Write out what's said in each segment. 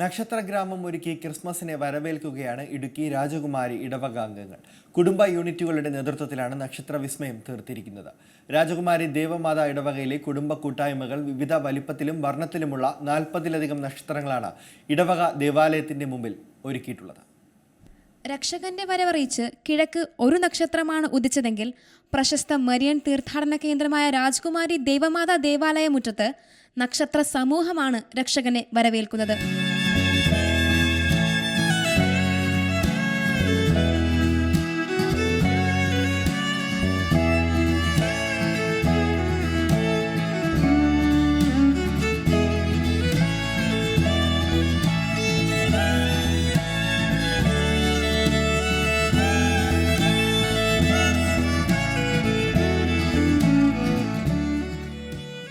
നക്ഷത്രഗ്രാമം ഒരുക്കി ക്രിസ്മസിനെ വരവേൽക്കുകയാണ് ഇടുക്കി രാജകുമാരി ഇടവക അംഗങ്ങൾ. കുടുംബ യൂണിറ്റുകളുടെ നേതൃത്വത്തിലാണ് നക്ഷത്ര വിസ്മയം തീർത്തിരിക്കുന്നത്. രാജകുമാരി ദേവമാതാ ഇടവകയിലെ കുടുംബ കൂട്ടായ്മകൾ വിവിധ വലിപ്പത്തിലും വർണ്ണത്തിലുമുള്ള 40-ലധികം നക്ഷത്രങ്ങളാണ് ഇടവക ദേവാലയത്തിന്റെ മുമ്പിൽ ഒരുക്കിയിട്ടുള്ളത്. രക്ഷകന്റെ വരവറിയിച്ച് കിഴക്ക് ഒരു നക്ഷത്രമാണ് ഉദിച്ചതെങ്കിൽ പ്രശസ്ത മരിയൻ തീർത്ഥാടന കേന്ദ്രമായ രാജകുമാരി ദേവമാതാ ദേവാലയ മുറ്റത്ത് നക്ഷത്ര സമൂഹമാണ് രക്ഷകനെ വരവേൽക്കുന്നത്.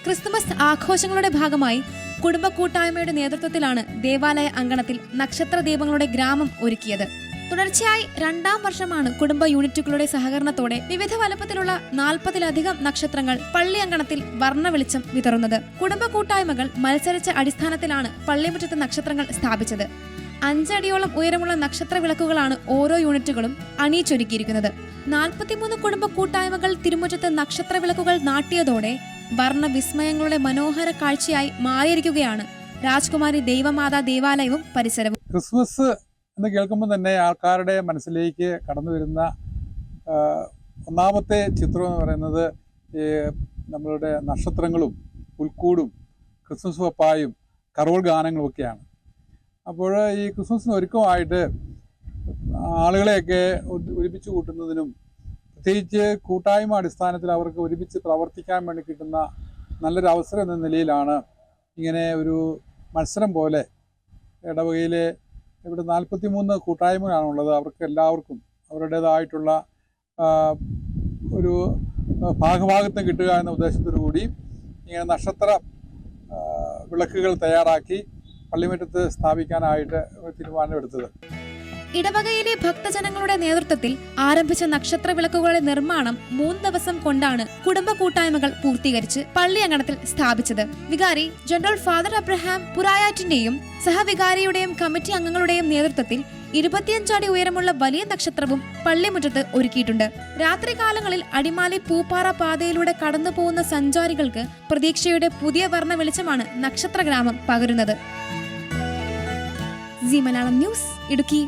ക്രിസ്തുമസ് ആഘോഷങ്ങളുടെ ഭാഗമായി കുടുംബ കൂട്ടായ്മയുടെ നേതൃത്വത്തിലാണ് ദേവാലയ അങ്കണത്തിൽ നക്ഷത്ര ദീപങ്ങളുടെ ഗ്രാമം ഒരുക്കിയത്. തുടർച്ചയായി 2ാം വർഷമാണ് കുടുംബ യൂണിറ്റുകളുടെ സഹകരണത്തോടെ വിവിധ വലുപ്പത്തിലുള്ള 40-ലധികം നക്ഷത്രങ്ങൾ പള്ളി അങ്കണത്തിൽ വർണ്ണ വെളിച്ചം വിതറുന്നത്. കുടുംബ കൂട്ടായ്മകൾ മത്സരിച്ച അടിസ്ഥാനത്തിലാണ് പള്ളിമുറ്റത്ത് നക്ഷത്രങ്ങൾ സ്ഥാപിച്ചത്. 5 അടിയോളം ഉയരമുള്ള നക്ഷത്ര വിളക്കുകളാണ് ഓരോ യൂണിറ്റുകളും അണിയിച്ചൊരുക്കിയിരിക്കുന്നത്. 43 കുടുംബ കൂട്ടായ്മകൾ തിരുമുറ്റത്ത് നക്ഷത്ര വിളക്കുകൾ നാട്ടിയതോടെ വർണ്ണ വിസ്മയങ്ങളുടെ മനോഹര കാഴ്ചയായി മാറിയിരിക്കുകയാണ് രാജകുമാരി ദേവമാതാ ദേവാലയവും പരിസരവും. ക്രിസ്മസ് എന്ന് കേൾക്കുമ്പോൾ തന്നെ ആൾക്കാരുടെ മനസ്സിലേക്ക് കടന്നു വരുന്ന ഒന്നാമത്തെ ചിത്രം എന്ന് പറയുന്നത് നമ്മളുടെ നക്ഷത്രങ്ങളും പുൽക്കൂടും ക്രിസ്മസ് പപ്പായും കരോൾ ഗാനങ്ങളും ഒക്കെയാണ്. അപ്പോൾ ഈ ക്രിസ്മസിന് ഒരുക്കമായിട്ട് ആളുകളെയൊക്കെ ഒരുമിച്ച് കൂട്ടുന്നതിനും പ്രത്യേകിച്ച് കൂട്ടായ്മ അടിസ്ഥാനത്തിൽ അവർക്ക് ഒരുമിച്ച് പ്രവർത്തിക്കാൻ വേണ്ടി കിട്ടുന്ന നല്ലൊരു അവസരം എന്ന നിലയിലാണ് ഇങ്ങനെ ഒരു മത്സരം പോലെ ഇടവകയിലെ ഇവിടെ 43 കൂട്ടായ്മകളാണുള്ളത്. അവർക്ക് എല്ലാവർക്കും അവരുടേതായിട്ടുള്ള ഒരു ഭാഗഭാഗത്വം കിട്ടുക എന്ന ഉദ്ദേശത്തോടു കൂടി ഇങ്ങനെ നക്ഷത്ര വിളക്കുകൾ തയ്യാറാക്കി പള്ളിമുറ്റത്ത് സ്ഥാപിക്കാനായിട്ട് തീരുമാനമെടുത്തത്. ഇടവകയിലെ ഭക്തജനങ്ങളുടെ നേതൃത്വത്തിൽ ആരംഭിച്ച നക്ഷത്ര വിളക്കുകളുടെ നിർമ്മാണം 3 ദിവസം കൊണ്ടാണ് കുടുംബ കൂട്ടായ്മകൾ പൂർത്തീകരിച്ച് പള്ളി അങ്കണത്തിൽ സ്ഥാപിച്ചത്. വികാരി ജനറൽ ഫാദർ അബ്രഹാം പുരായാറ്റിന്റെയും സഹവികാരിയുടെയും കമ്മിറ്റി അംഗങ്ങളുടെയും നേതൃത്വത്തിൽ 25 അടി ഉയരമുള്ള വലിയ നക്ഷത്രവും പള്ളിമുറ്റത്ത് ഒരുക്കിയിട്ടുണ്ട്. രാത്രികാലങ്ങളിൽ അടിമാലി പൂപ്പാറ പാതയിലൂടെ കടന്നു പോകുന്ന സഞ്ചാരികൾക്ക് പ്രതീക്ഷയുടെ പുതിയ വർണ്ണ വെളിച്ചമാണ് നക്ഷത്രഗ്രാമം പകരുന്നത്. സീ മലയാളം ന്യൂസ്, ഇടുക്കി.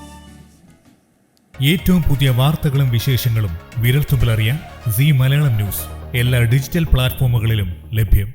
ഏറ്റവും പുതിയ വാർത്തകളും വിശേഷങ്ങളും വിരൽത്തുമ്പിലറിയാൻ സീ മലയാളം ന്യൂസ് എല്ലാ ഡിജിറ്റൽ പ്ലാറ്റ്ഫോമുകളിലും ലഭ്യം.